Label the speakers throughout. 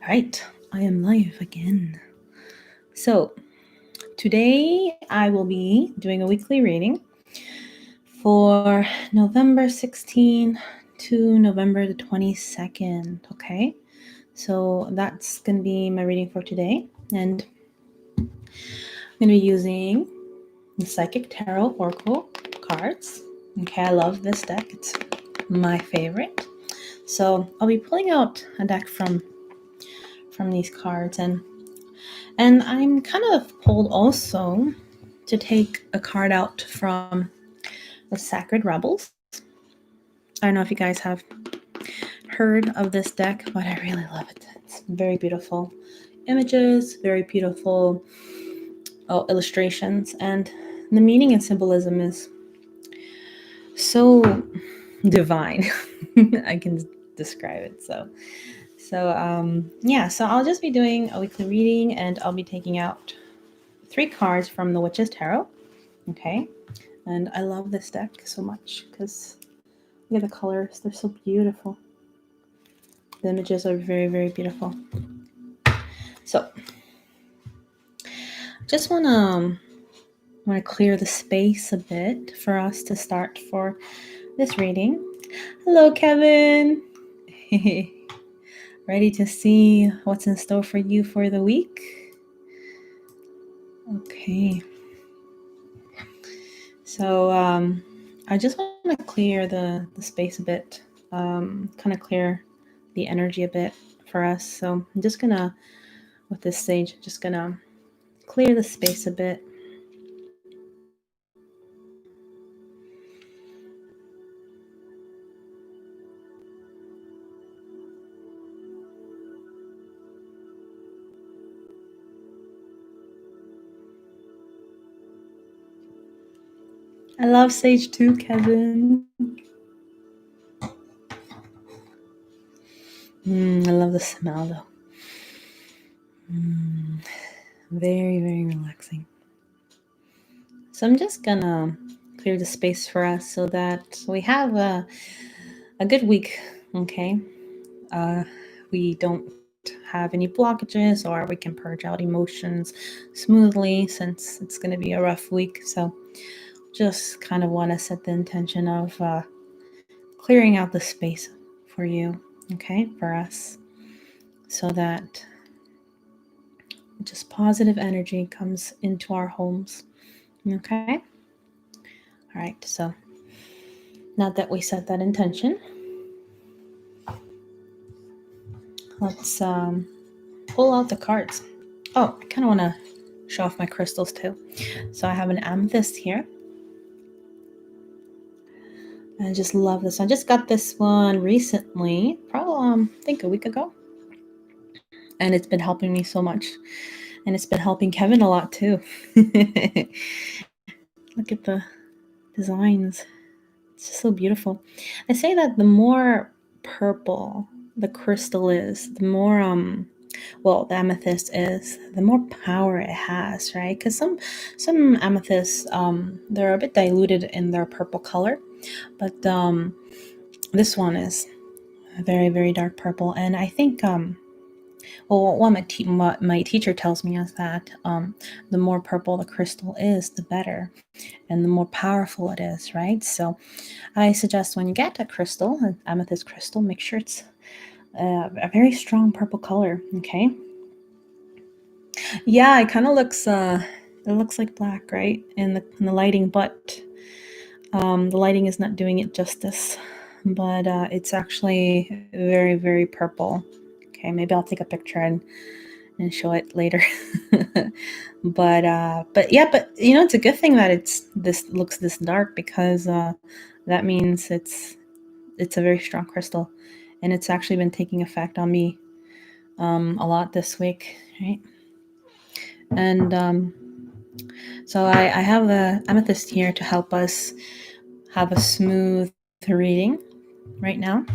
Speaker 1: All right, I am live again. So today I will be doing a weekly reading for November 16 to November the 22nd. Okay, so that's going to be my reading for today, and I'm going to be using the Psychic Tarot Oracle cards. Okay, I love this deck. It's my favorite. So I'll be pulling out a deck from these cards, and I'm kind of pulled also to take a card out from the Sacred Rebels. I don't know if you guys have heard of this deck, but I really love it. It's very beautiful images, very beautiful illustrations, and the meaning and symbolism is so divine. I can describe it. So I'll just be doing a weekly reading, and I'll be taking out 3 cards from the Witch's Tarot. Okay, and I love this deck so much because look at the colors. They're so beautiful. The images are very, very beautiful. So just want to clear the space a bit for us to start for this reading. Hello, Kevin. Ready to see what's in store for you for the week? Okay. So I just want to clear the space a bit, kind of clear the energy a bit for us. So I'm just gonna, with this sage, just gonna clear the space a bit. I love sage too, Kevin. I love the smell though. Very, very relaxing. So I'm just gonna clear the space for us so that we have a good week. Okay, we don't have any blockages, or we can purge out emotions smoothly since it's going to be a rough week. So just kind of want to set the intention of clearing out the space for you, okay, for us, so that just positive energy comes into our homes. Okay, all right, so now that we set that intention, let's pull out the cards. Oh, I kind of want to show off my crystals too. So I have an amethyst here. I just love this. I just got this one recently, probably I think a week ago. And it's been helping me so much. And it's been helping Kevin a lot too. Look at the designs. It's just so beautiful. I say that the more purple the crystal is, the more the amethyst is, the more power it has, right? Because some amethysts they're a bit diluted in their purple color, but this one is very, very dark purple. And I think what my teacher tells me is that the more purple the crystal is, the better, and the more powerful it is, right? So I suggest when you get a crystal, an amethyst crystal, make sure it's a very strong purple color. Okay. Yeah, it kind of looks it looks like black, right, in the lighting, but the lighting is not doing it justice. But it's actually very, very purple. Okay, maybe I'll take a picture and show it later. but you know, it's a good thing that this looks this dark, because that means it's a very strong crystal, and it's actually been taking effect on me a lot this week, right? And so I have the amethyst here to help us have a smooth reading right now.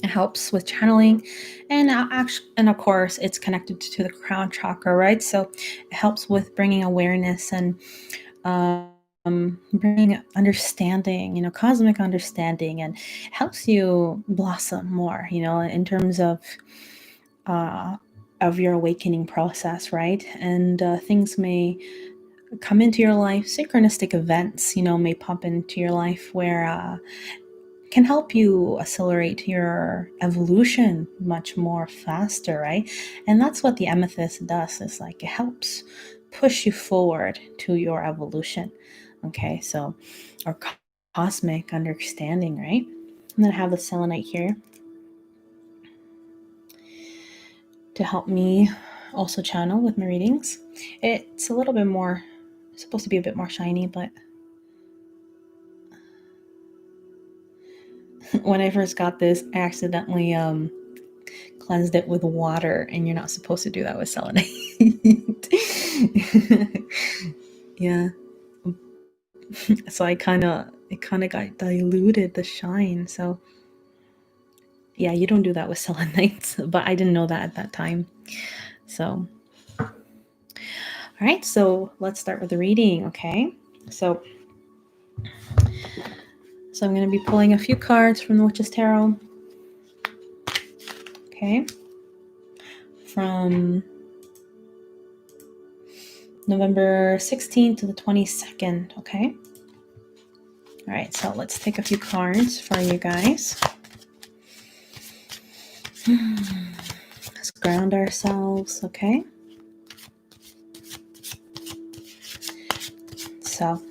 Speaker 1: It helps with channeling, and of course it's connected to the crown chakra, right? So it helps with bringing awareness and bringing understanding, cosmic understanding, and helps you blossom more, in terms of your awakening process, right? And things may come into your life, synchronistic events, may pop into your life where can help you accelerate your evolution much more faster, right? And that's what the amethyst does, is like it helps push you forward to your evolution. Okay, so or cosmic understanding, right? And then I have the selenite here to help me also channel with my readings. It's a little bit more, it's supposed to be a bit more shiny, but when I first got this, I accidentally cleansed it with water, and you're not supposed to do that with selenite. Yeah. So it kind of got diluted, the shine. So yeah, you don't do that with selenite, but I didn't know that at that time. So all right, so let's start with the reading. Okay, so I'm going to be pulling a few cards from the Witch's Tarot. Okay, from November 16th to the 22nd. Okay, all right, so let's take a few cards for you guys. Let's ground ourselves. Okay, so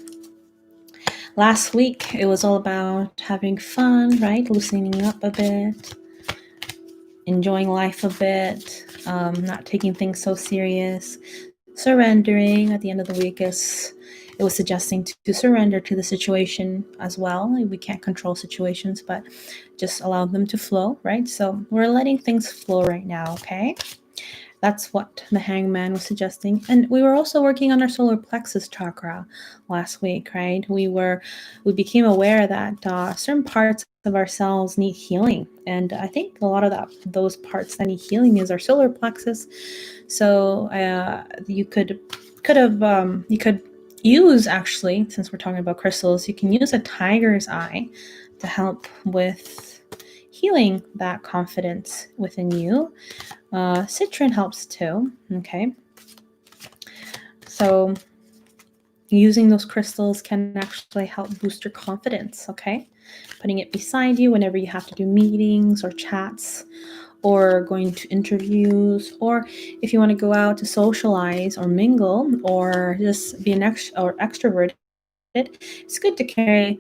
Speaker 1: last week it was all about having fun, right? Loosening up a bit, enjoying life a bit, not taking things so serious, surrendering. At the end of the week, it was suggesting to surrender to the situation as well. We can't control situations, but just allow them to flow, right? So we're letting things flow right now, okay? That's what the Hangman was suggesting. And we were also working on our solar plexus chakra last week, right? We became aware that certain parts of ourselves need healing. And I think a lot of those parts that need healing is our solar plexus. So you could use, actually, since we're talking about crystals, you can use a tiger's eye to help with healing that confidence within you. Citrine helps too. Okay, so using those crystals can actually help boost your confidence. Okay, putting it beside you whenever you have to do meetings or chats or going to interviews, or if you want to go out to socialize or mingle or just be an extroverted, it's good to carry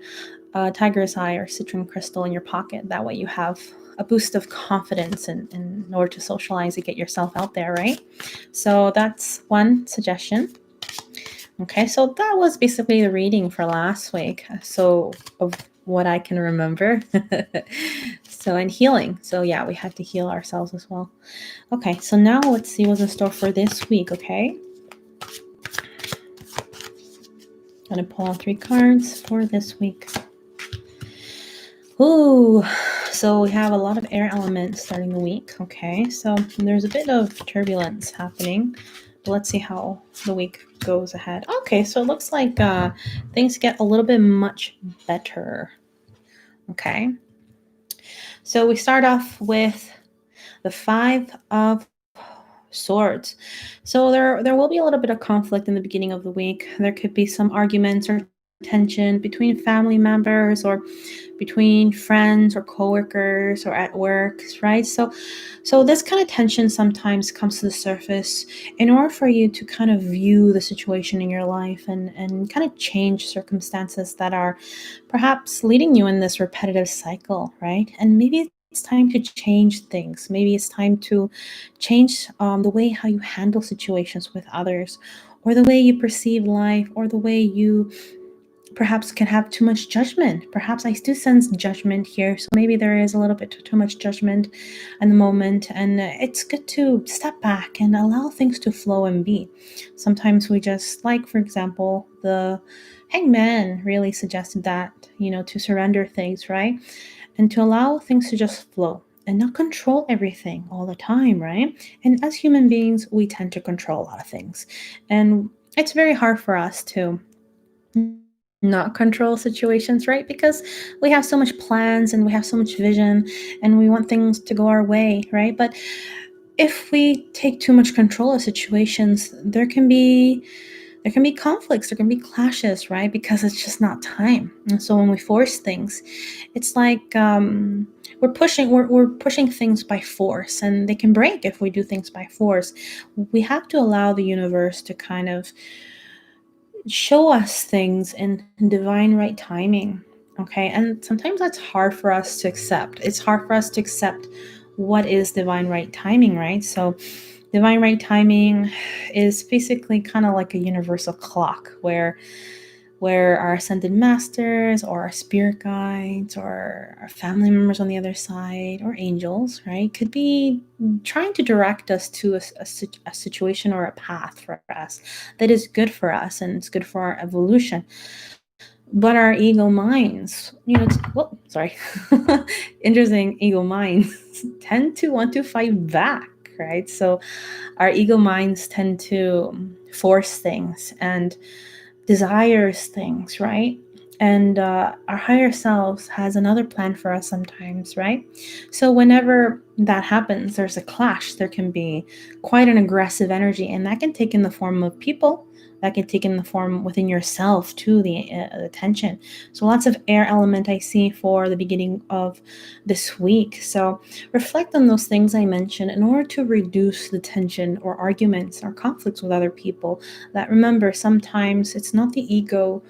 Speaker 1: a tiger's eye or citrine crystal in your pocket. That way you have a boost of confidence in order to socialize and get yourself out there, right? So that's one suggestion. Okay, so that was basically the reading for last week. So of what I can remember. So, and healing. So yeah, we had to heal ourselves as well. Okay, so now let's see what's in store for this week, okay? I'm gonna pull out 3 cards for this week. Ooh, so we have a lot of air elements starting the week. Okay, so there's a bit of turbulence happening. But let's see how the week goes ahead. Okay, so it looks like things get a little bit much better. Okay, so we start off with the 5 of Swords. So there will be a little bit of conflict in the beginning of the week. There could be some arguments or tension between family members or between friends or coworkers or at work, right? So this kind of tension sometimes comes to the surface in order for you to kind of view the situation in your life and kind of change circumstances that are perhaps leading you in this repetitive cycle, right? And maybe it's time to change things. Maybe it's time to change the way how you handle situations with others, or the way you perceive life, or the way you perhaps can have too much judgment. Perhaps I do sense judgment here. So maybe there is a little bit too much judgment in the moment. And it's good to step back and allow things to flow and be. Sometimes we just, like, for example, the Hangman really suggested that, to surrender things, right? And to allow things to just flow and not control everything all the time, right? And as human beings, we tend to control a lot of things. And it's very hard for us to not control situations, right? Because we have so much plans and we have so much vision and we want things to go our way, right? But if we take too much control of situations, there can be conflicts, there can be clashes, right? Because it's just not time. And so when we force things, it's like we're pushing things by force, and they can break if we do things by force. We have to allow the universe to kind of show us things in divine right timing. Okay, and sometimes that's hard for us to accept. It's hard for us to accept what is divine right timing, right? So divine right timing is basically kind of like a universal clock where our ascended masters or our spirit guides or our family members on the other side or angels, right, could be trying to direct us to a situation or a path for us that is good for us and it's good for our evolution. But our ego minds, sorry, interesting, ego minds tend to want to fight back, right? So our ego minds tend to force things and desires things, right? And our higher selves has another plan for us sometimes, right? So whenever that happens, there's a clash. There can be quite an aggressive energy, and that can take in the form of people. That can take in the form within yourself too, the tension. So lots of air element I see for the beginning of this week. So reflect on those things I mentioned in order to reduce the tension or arguments or conflicts with other people. That, remember, sometimes it's not the ego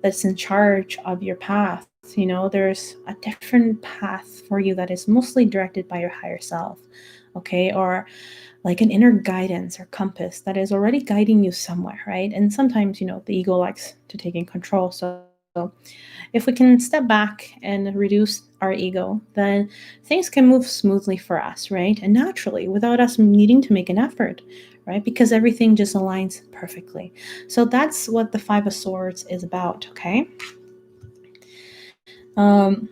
Speaker 1: that's in charge of your path. There's a different path for you that is mostly directed by your higher self, okay? Or like an inner guidance or compass that is already guiding you somewhere, right? And sometimes, the ego likes to take in control. So if we can step back and reduce our ego, then things can move smoothly for us, right? And naturally, without us needing to make an effort, right? Because everything just aligns perfectly. So that's what the Five of Swords is about, okay? Um,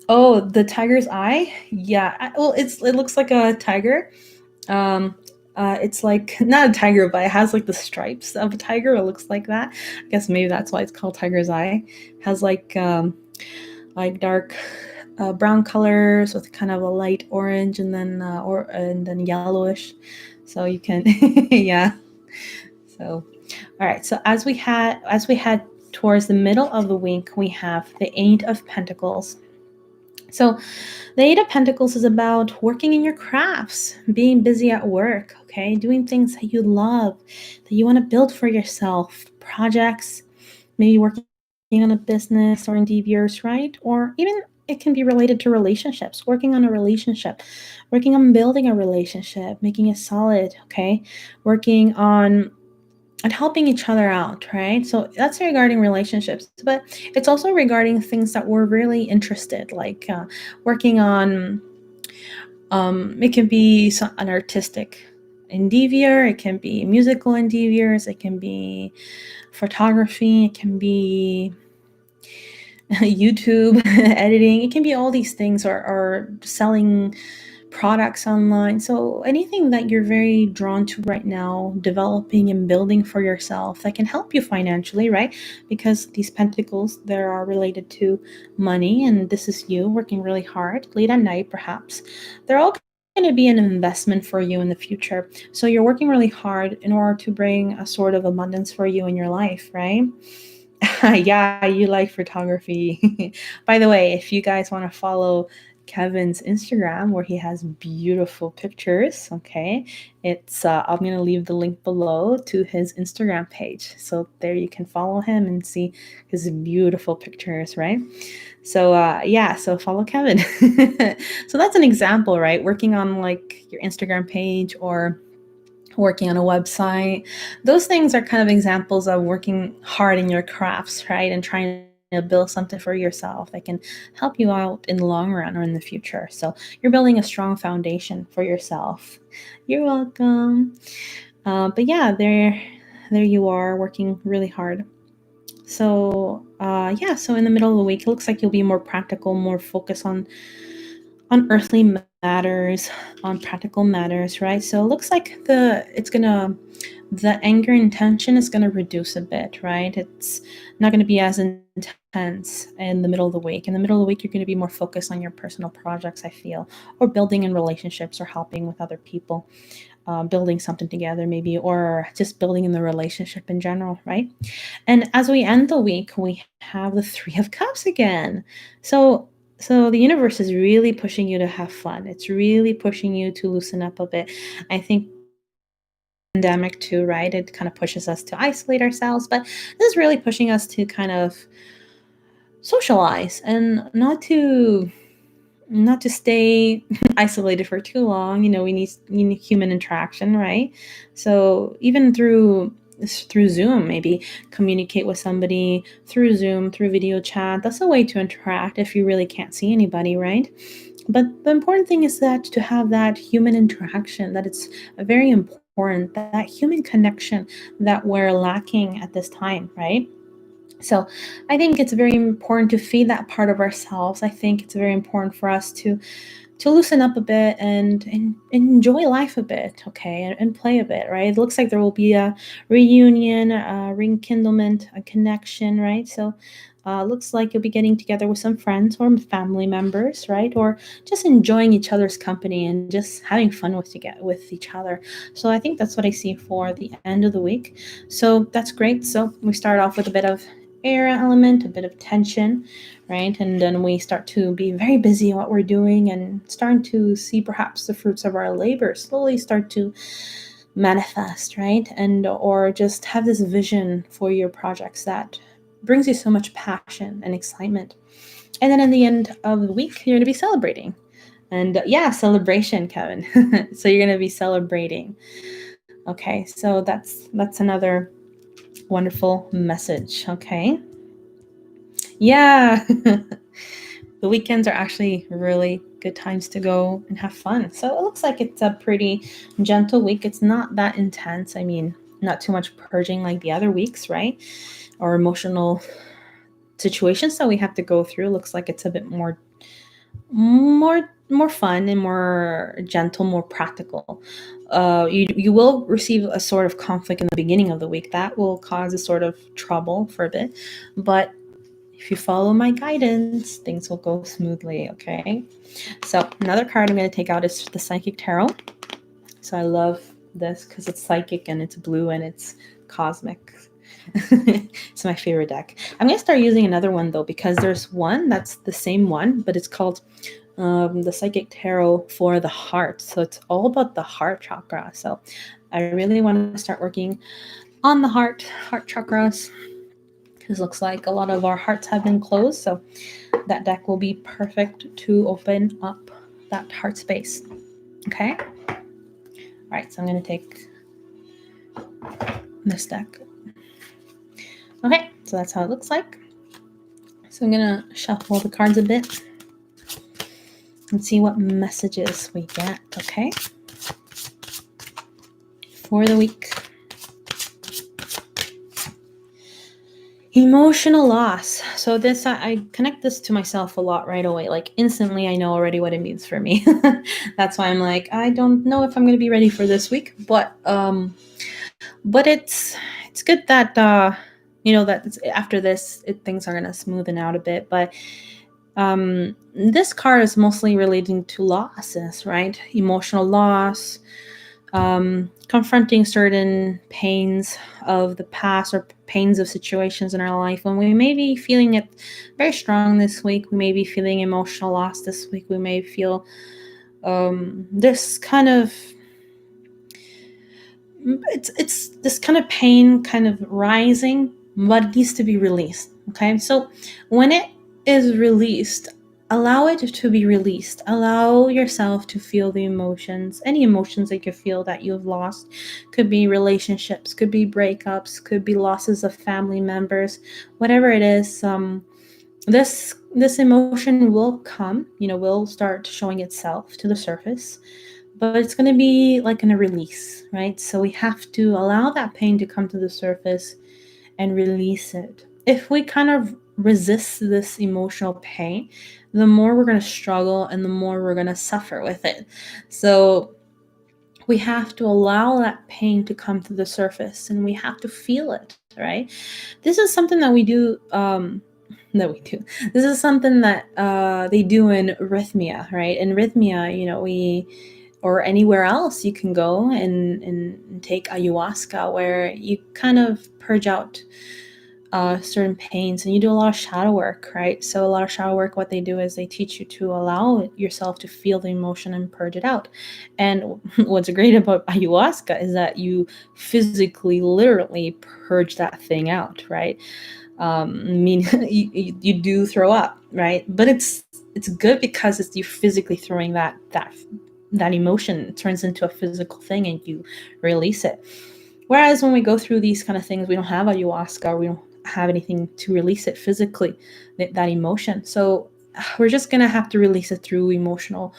Speaker 1: oh, the tiger's eye? Yeah, well, it looks like a tiger. Um, it's like not a tiger, but it has like the stripes of a tiger. It looks like that. I guess maybe that's why it's called tiger's eye. It has like dark brown colors with kind of a light orange and then yellowish. So you can yeah. So all right. So as we head towards the middle of the week, we have the Eight of Pentacles. So the Eight of Pentacles is about working in your crafts, being busy at work, okay? Doing things that you love, that you want to build for yourself, projects, maybe working on a business or endeavors, right? Or even it can be related to relationships, working on a relationship, working on building a relationship, making it solid, okay? Working on and helping each other out, right? So that's regarding relationships, but it's also regarding things that we're really interested, like working on. It can be an artistic endeavor, it can be musical endeavors, it can be photography, it can be YouTube editing, it can be all these things, or selling products online. So anything that you're very drawn to right now, developing and building for yourself that can help you financially, right? Because these pentacles, they are related to money, and this is you working really hard late at night, perhaps. They're all going to be an investment for you in the future. So you're working really hard in order to bring a sort of abundance for you in your life, right? Yeah, you like photography. By the way, if you guys want to follow Kevin's Instagram, where he has beautiful pictures, okay, it's I'm gonna leave the link below to his Instagram page, so there you can follow him and see his beautiful pictures, right? So yeah, so follow Kevin. So that's an example, right? Working on like your Instagram page or working on a website. Those things are kind of examples of working hard in your crafts, right? And trying to build something for yourself that can help you out in the long run or in the future. So you're building a strong foundation for yourself. You're welcome. But yeah, there you are working really hard. So yeah, so in the middle of the week, it looks like you'll be more practical, more focused on earthly matters, on practical matters, right? So it looks like it's gonna the anger and tension is going to reduce a bit, right? It's not going to be as intense in the middle of the week. In the middle of the week, you're going to be more focused on your personal projects, I feel, or building in relationships or helping with other people, building something together, maybe, or just building in the relationship in general, right? And as we end the week, we have the Three of Cups again. So the universe is really pushing you to have fun. It's really pushing you to loosen up a bit. I think pandemic too, right? It kind of pushes us to isolate ourselves, but this is really pushing us to kind of socialize and not to stay isolated for too long. We need human interaction, right? So even through Zoom, maybe communicate with somebody through Zoom, through video chat. That's a way to interact if you really can't see anybody, right? But the important thing is that to have that human interaction, that it's very important, that human connection that we're lacking at this time, right? So I think it's very important to feed that part of ourselves. I think it's very important for us to loosen up a bit and enjoy life a bit, okay, and play a bit, right? It looks like there will be a reunion, a rekindlement, a connection, right? So looks like you'll be getting together with some friends or family members, right? Or just enjoying each other's company and just having fun with each other. So I think that's what I see for the end of the week. So that's great. So we start off with a bit of air element, a bit of tension, right? And then we start to be very busy in what we're doing and starting to see perhaps the fruits of our labor slowly start to manifest, right? And or just have this vision for your projects that brings you so much passion and excitement. And then in the end of the week, you're going to be celebrating. And yeah, celebration, Kevin. So you're going to be celebrating. Okay, so that's another wonderful message, okay? Yeah. The weekends are actually really good times to go and have fun. So it looks like it's a pretty gentle week. It's not that intense. I mean, not too much purging like the other weeks, right? Or emotional situations that we have to go through. Looks like it's a bit more fun and more gentle, more practical. You will receive a sort of conflict in the beginning of the week that will cause a sort of trouble for a bit, but if you follow my guidance, things will go smoothly, okay? So another card I'm going to take out is the Psychic Tarot. So I love this because it's psychic and it's blue and it's cosmic. It's my favorite deck. I'm going to start using another one though because there's one that's the same one, but it's called the Psychic Tarot for the heart. So it's all about the heart chakra. So I really want to start working on the heart chakras because it looks like a lot of our hearts have been closed. So that deck will be perfect to open up that heart space. Okay? All right, so I'm going to take this deck. Okay, so that's how it looks like. So I'm going to shuffle the cards a bit and see what messages we get, okay? For the week. Emotional loss. So this, I connect this to myself a lot right away. Like instantly, I know already what it means for me. That's why I'm like, I don't know if I'm going to be ready for this week, but it's good that that after this, things are going to smoothen out a bit. But this card is mostly relating to losses, right? Emotional loss. Confronting certain pains of the past or pains of situations in our life when we may be feeling it very strong this week. We may be feeling emotional loss this week. We may feel this kind of it's this kind of pain kind of rising, but it needs to be released. Okay, so when it is released, allow it to be released. Allow yourself to feel the emotions, any emotions that you feel that you've lost. Could be relationships, could be breakups, could be losses of family members, whatever it is. This emotion will come, will start showing itself to the surface, but it's going to be like in a release, right? So we have to allow that pain to come to the surface and release it. If we kind of resist this emotional pain, the more we're going to struggle and the more we're going to suffer with it. So we have to allow that pain to come to the surface, and we have to feel it, right? This is something that we do. This is something that they do in Rhythmia, right? In Rhythmia, we or anywhere else you can go and take ayahuasca, where you kind of purge out certain pains, and you do a lot of shadow work, right? So a lot of shadow work, what they do is they teach you to allow yourself to feel the emotion and purge it out. And what's great about ayahuasca is that you physically, literally purge that thing out, right? I mean, you do throw up, right? But it's good because you're physically throwing that emotion. It turns into a physical thing, and you release it. Whereas when we go through these kind of things, we don't have ayahuasca, or we don't have anything to release it physically, that emotion. So we're just gonna have to release it through emotional,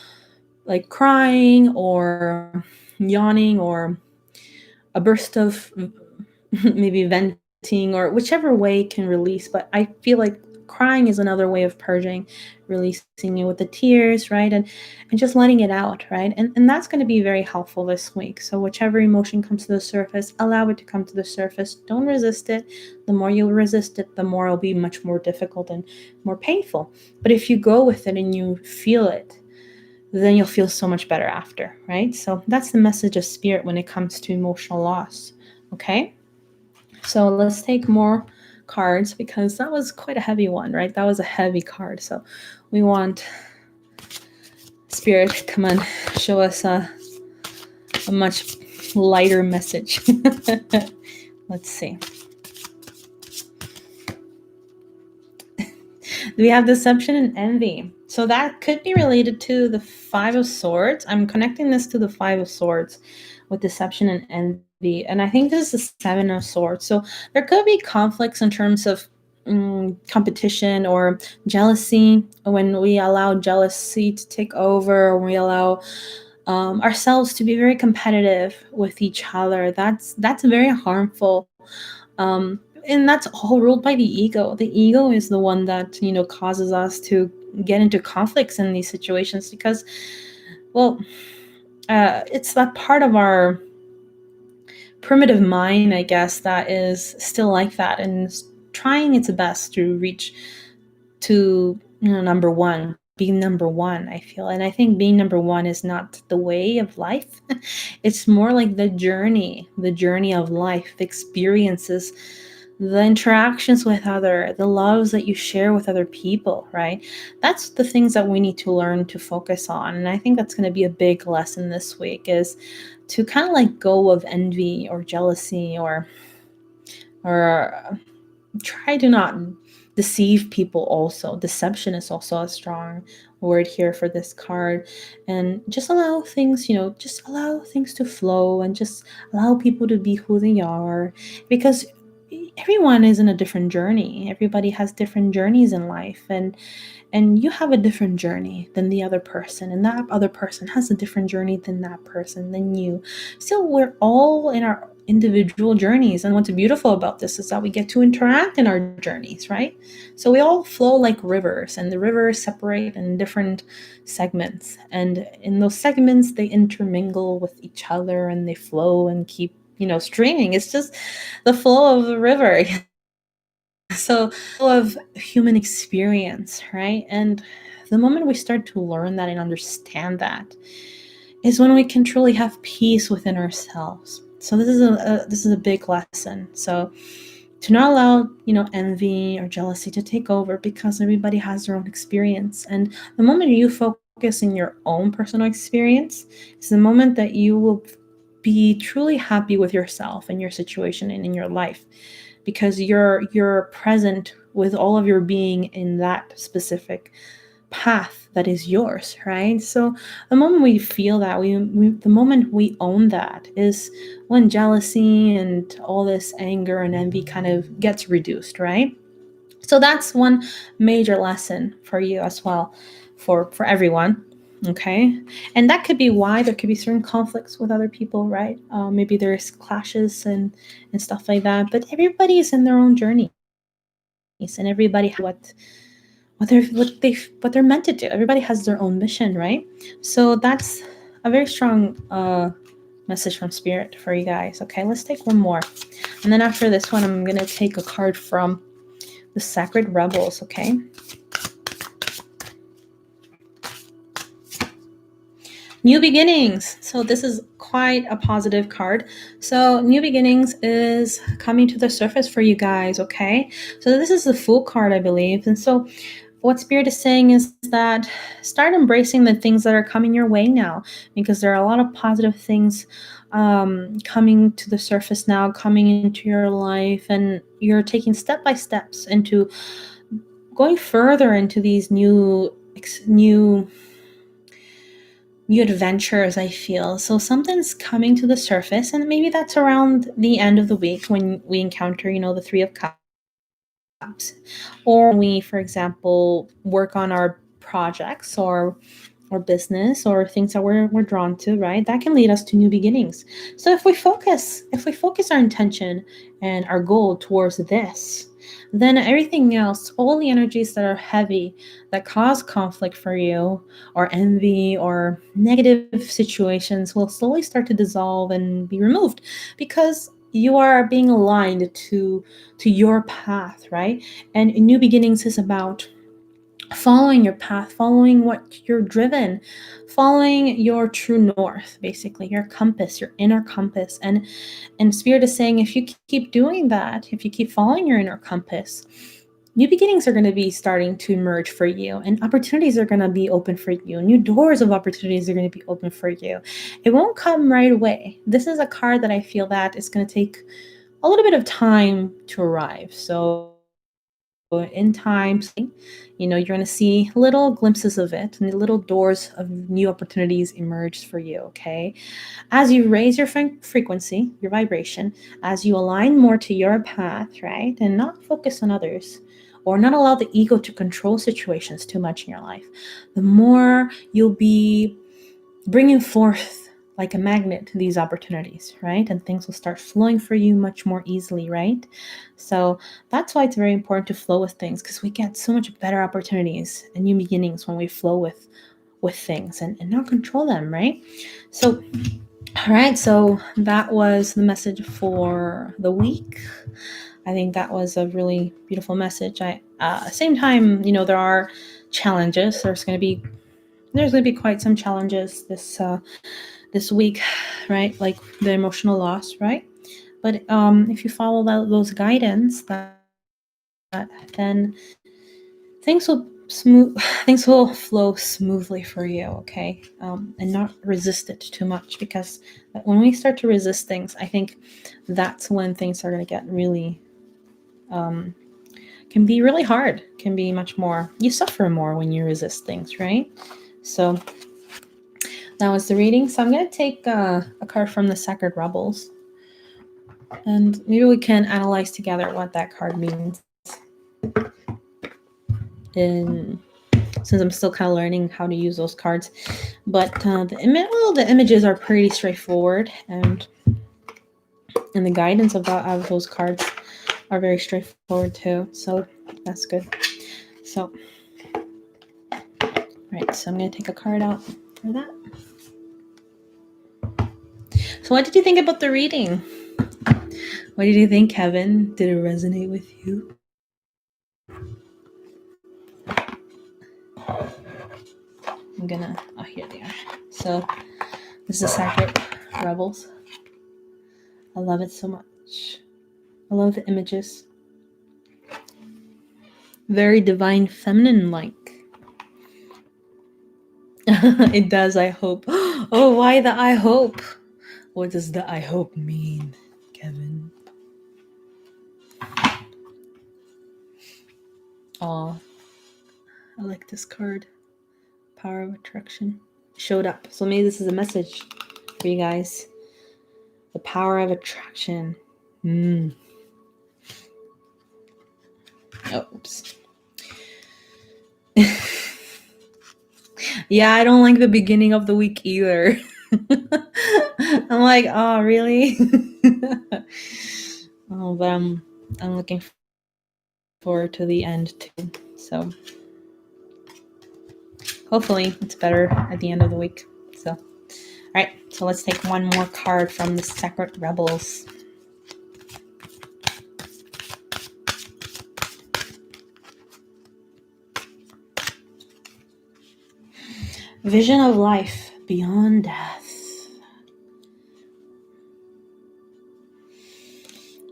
Speaker 1: like crying or yawning or a burst of maybe venting, or whichever way can release. But I feel like crying is another way of purging, releasing it with the tears, right? And just letting it out, right? And that's going to be very helpful this week. So whichever emotion comes to the surface, allow it to come to the surface. Don't resist it. The more you resist it, the more it'll be much more difficult and more painful. But if you go with it and you feel it, then you'll feel so much better after, right? So that's the message of spirit when it comes to emotional loss. Okay, so let's take more cards, because that was quite a heavy one, right? That was a heavy card. So we want spirit, come on, show us a much lighter message. Let's see. We have deception and envy. So that could be related to the Five of Swords. I'm connecting this to the Five of Swords with deception and envy. And I think this is the Seven of Swords. So there could be conflicts in terms of competition or jealousy. When we allow jealousy to take over, when we allow ourselves to be very competitive with each other, that's very harmful. And that's all ruled by the ego. The ego is the one that causes us to get into conflicts in these situations, because, well, it's that part of our primitive mind, I guess, that is still like that and is trying its best to reach to number one, being number one, I feel. And I think being number one is not the way of life. It's more like the journey of life, the experiences, the interactions with the loves that you share with other people, right? That's the things that we need to learn to focus on. And I think that's going to be a big lesson this week, is to kind of let go of envy or jealousy, or try to not deceive people. Also, deception is also a strong word here for this card. And just allow things, just allow things to flow, and just allow people to be who they are, because everyone is in a different journey. Everybody has different journeys in life, and you have a different journey than the other person, and that other person has a different journey than that person, than you. So we're all in our individual journeys, and what's beautiful about this is that we get to interact in our journeys, right? So we all flow like rivers, and the rivers separate in different segments, and in those segments they intermingle with each other, and they flow and keep streaming. It's just the flow of the river. So of human experience, right? And the moment we start to learn that and understand that is when we can truly have peace within ourselves. So this is a big lesson. So to not allow envy or jealousy to take over, because everybody has their own experience. And the moment you focus in your own personal experience is the moment that you will be truly happy with yourself and your situation and in your life, because you're present with all of your being in that specific path that is yours, right? So the moment we feel that, the moment we own that, is when jealousy and all this anger and envy kind of gets reduced, right? So that's one major lesson for you as well, for everyone. Okay, and that could be why there could be certain conflicts with other people, right? Maybe there's clashes and stuff like that, but everybody is in their own journeys, and everybody has what they're meant to do. Everybody has their own mission, right? So that's a very strong message from Spirit for you guys. Okay, let's take one more. And then after this one, I'm going to take a card from the Sacred Rebels, okay? New beginnings. So this is quite a positive card. So new beginnings is coming to the surface for you guys, okay? So this is the Fool card, I believe. And so what Spirit is saying is that start embracing the things that are coming your way now, because there are a lot of positive things coming to the surface now, coming into your life, and you're taking step by steps into going further into these new adventures, I feel. So something's coming to the surface, and maybe that's around the end of the week when we encounter, the Three of Cups. Or we, for example, work on our projects or business or things that we're drawn to, right? That can lead us to new beginnings. So if we focus our intention and our goal towards this, then everything else, all the energies that are heavy, that cause conflict for you, or envy or negative situations, will slowly start to dissolve and be removed, because you are being aligned to your path, right? And new beginnings is about following your path, following what you're driven, following your true north, basically your compass, your inner compass. And Spirit is saying, if you keep doing that, if you keep following your inner compass, new beginnings are going to be starting to emerge for you, and opportunities are going to be open for you. New doors of opportunities are going to be open for you. It won't come right away. This is a card that I feel that is going to take a little bit of time to arrive. So in time, you're going to see little glimpses of it, and the little doors of new opportunities emerge for you, okay? As you raise your frequency, your vibration, as you align more to your path, right? And not focus on others, or not allow the ego to control situations too much in your life, the more you'll be bringing forth like a magnet these opportunities, right? And things will start flowing for you much more easily, right? So that's why it's very important to flow with things, because we get so much better opportunities and new beginnings when we flow with things and not control them, right? So all right, so that was the message for the week. I think that was a really beautiful message. Same time, there are challenges. There's going to be quite some challenges this week, right? Like the emotional loss, right? But if you follow those guidance, then things will flow smoothly for you, okay? And not resist it too much, because when we start to resist things, I think that's when things are going to get really can be really hard, can be much more, you suffer more when you resist things, right? So that was the reading. So I'm going to take a card from the Sacred Rebels, and maybe we can analyze together what that card means. Since I'm still kind of learning how to use those cards, but the images are pretty straightforward, and the guidance of those cards are very straightforward too. So that's good. So, right. So I'm going to take a card out for that. So what did you think about the reading? What did you think, Kevin? Did it resonate with you? Here they are. So this is the Sacred Rebels. I love it so much. I love the images. Very divine feminine like. It does, I hope. Oh, why the I hope? What does the I hope mean, Kevin? Oh, I like this card. Power of Attraction. Showed up. So maybe this is a message for you guys. The power of attraction. Oh, oops. Yeah, I don't like the beginning of the week either. I'm like, oh, really? Oh, but I'm looking forward to the end too. So hopefully it's better at the end of the week. So, all right, so let's take one more card from the Sacred Rebels. Vision of life beyond death.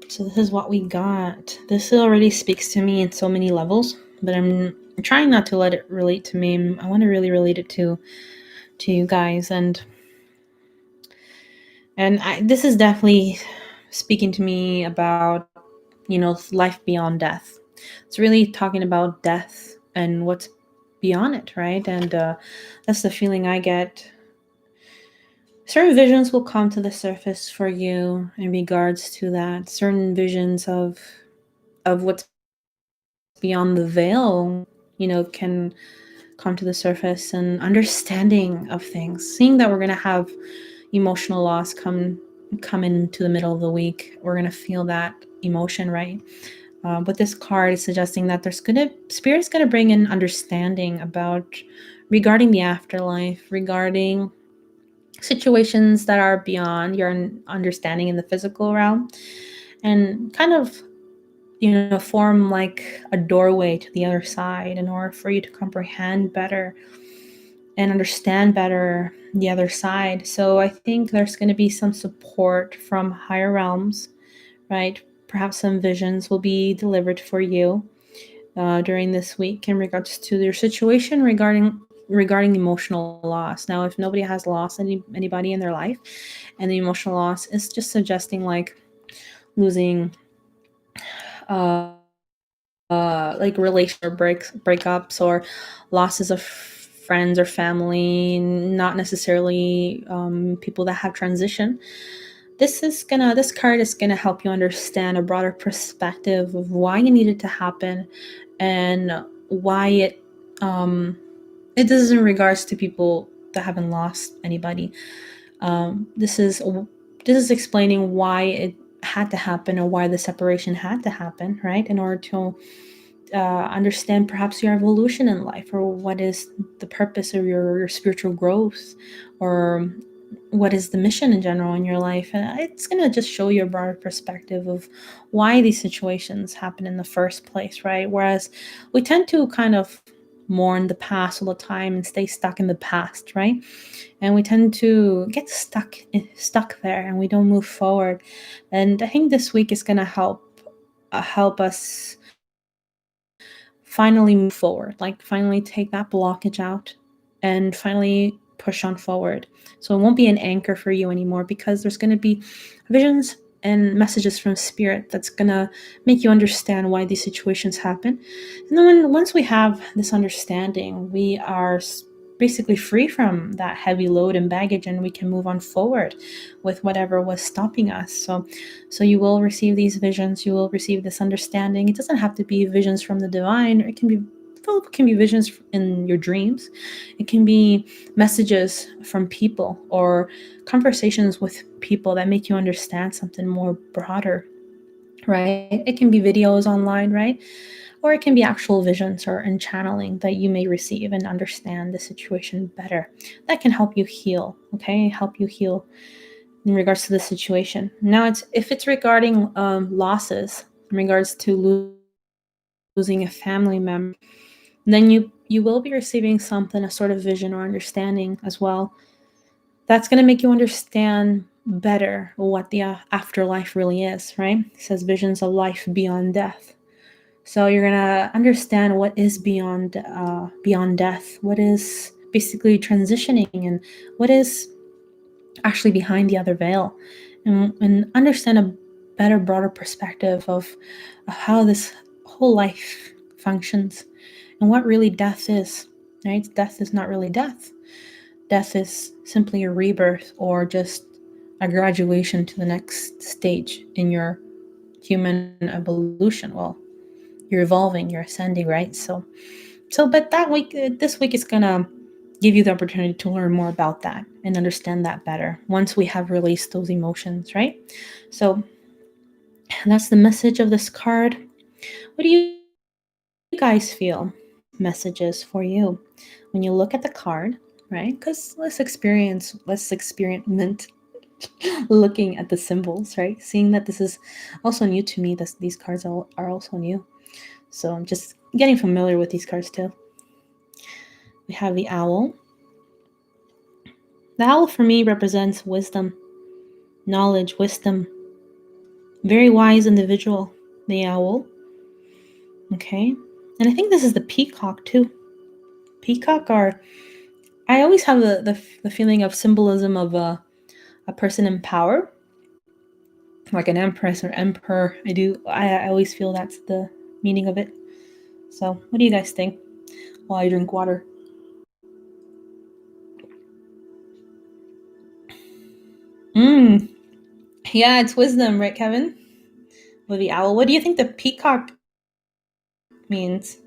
Speaker 1: So this is what we got. This already speaks to me in so many levels, but I'm trying not to let it relate to me. I want to really relate it to you guys, and this is definitely speaking to me about, life beyond death. It's really talking about death and what's beyond it, right? And that's the feeling I get. Certain visions will come to the surface for you in regards to that. Certain visions of what's beyond the veil, can come to the surface, and understanding of things. Seeing that we're going to have emotional loss come into the middle of the week. We're going to feel that emotion, right? But this card is suggesting that Spirit's going to bring in understanding regarding the afterlife, regarding situations that are beyond your understanding in the physical realm, and kind of form like a doorway to the other side in order for you to comprehend better and understand better the other side. So I think there's going to be some support from higher realms, right? Perhaps some visions will be delivered for you during this week in regards to your situation regarding emotional loss. Now, if nobody has lost anybody in their life, and the emotional loss is just suggesting like losing like relationship breakups or losses of friends or family, not necessarily people that have transition. This card is gonna help you understand a broader perspective of why it needed to happen, and why it is in regards to people that haven't lost anybody. This is explaining why it had to happen, or why the separation had to happen, right? In order to understand perhaps your evolution in life, or what is the purpose of your spiritual growth, or what is the mission in general in your life. And it's going to just show you a broader perspective of why these situations happen in the first place, right? Whereas we tend to kind of mourn the past all the time and stay stuck in the past, right? And we tend to get stuck there, and we don't move forward. And I think this week is going to help us finally move forward, like finally take that blockage out and finally push on forward. So it won't be an anchor for you anymore, because there's going to be visions and messages from Spirit that's going to make you understand why these situations happen. And then once we have this understanding, we are basically free from that heavy load and baggage, and we can move on forward with whatever was stopping us. So you will receive these visions, you will receive this understanding. It doesn't have to be visions from the divine. It can be visions in your dreams. It can be messages from people, or conversations with people that make you understand something more broader, right? It can be videos online, right? Or it can be actual visions or in channeling that you may receive and understand the situation better. That can help you heal, okay? Help you heal in regards to the situation. Now, if it's regarding losses, in regards to losing a family member, then you will be receiving something, a sort of vision or understanding as well. That's going to make you understand better what the afterlife really is, right? It says visions of life beyond death. So you're gonna understand what is beyond death, what is basically transitioning, and what is actually behind the other veil, and understand a better, broader perspective of how this whole life functions, and what really death is. Right? Death is not really death. Death is simply a rebirth, or just a graduation to the next stage in your human evolution. Well, you're evolving, you're ascending, right? But this week is gonna give you the opportunity to learn more about that and understand that better once we have released those emotions, right? So that's the message of this card. What do you guys feel messages for you when you look at the card? right? Because let's experiment looking at the symbols, right? Seeing that this is also new to me. These cards are also new. So I'm just getting familiar with these cards too. We have the owl. The owl for me represents wisdom, knowledge, wisdom. Very wise individual, the owl. Okay. And I think this is the peacock too. Peacock are, I always have the feeling of symbolism of a person in power, like an empress or emperor. I always feel that's the meaning of it. So what do you guys think while I drink water? Yeah, it's wisdom, right, Kevin? With the owl. What do you think the peacock means?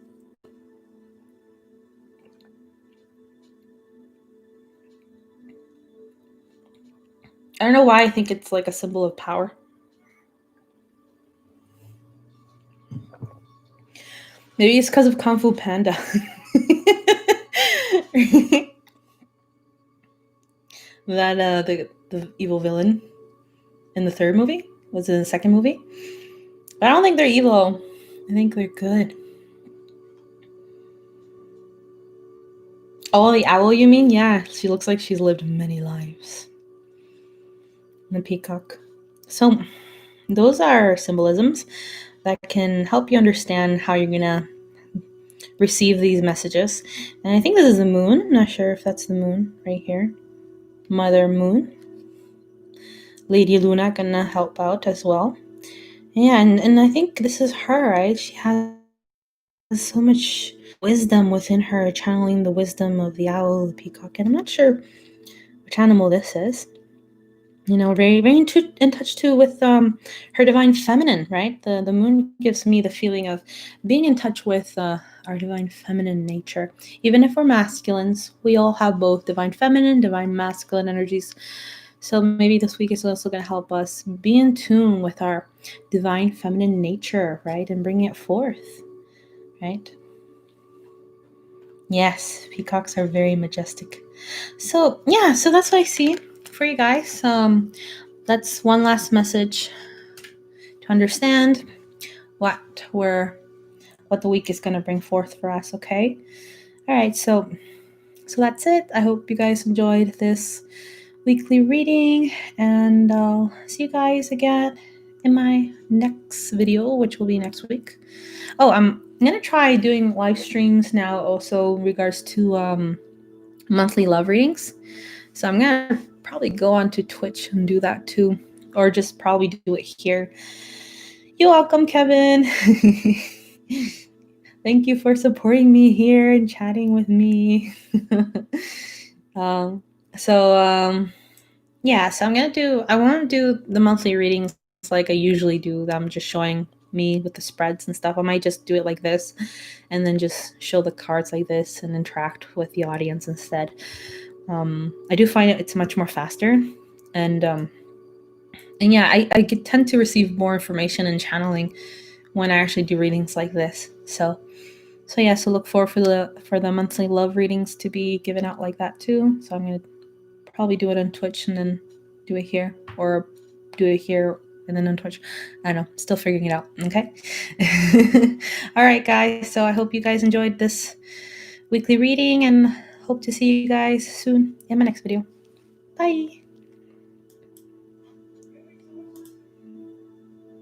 Speaker 1: I don't know why I think it's like a symbol of power. Maybe it's because of Kung Fu Panda. That the evil villain in the third movie? Was it in the second movie? But I don't think they're evil. I think they're good. Oh, the owl, you mean? Yeah, she looks like she's lived many lives. The peacock. So, those are symbolisms that can help you understand how you're gonna receive these messages. And I think this is the moon. I'm not sure if that's the moon right here. Mother Moon. Lady Luna gonna help out as well. Yeah, and I think this is her, right? She has so much wisdom within her, channeling the wisdom of the owl, the peacock, and I'm not sure which animal this is. You know, very very in touch too with her divine feminine, right? The moon gives me the feeling of being in touch with our divine feminine nature. Even if we're masculines, we all have both divine feminine, divine masculine energies. So maybe this week is also going to help us be in tune with our divine feminine nature, right? And bring it forth, right? Yes, peacocks are very majestic. So yeah, so that's what I see for you guys. That's one last message to understand what the week is going to bring forth for us. Okay. All right. So that's it. I hope you guys enjoyed this weekly reading, and I'll see you guys again in my next video, which will be next week. Oh, I'm gonna try doing live streams now also in regards to monthly love readings. So I'm gonna probably go on to Twitch and do that too, or just probably do it here. You're welcome, Kevin. Thank you for supporting me here and chatting with me. Yeah, so I want to do the monthly readings like I usually do. I'm just showing me with the spreads and stuff. I might just do it like this and then just show the cards like this and interact with the audience instead. I do find it's much more faster, and yeah, I tend to receive more information and channeling when I actually do readings like this. So yeah, so look forward for the monthly love readings to be given out like that too. So I'm gonna probably do it on Twitch and then do it here, or do it here and then on Twitch. I don't know, still figuring it out. Okay. All right, guys. So I hope you guys enjoyed this weekly reading and hope to see you guys soon in my next video. Bye.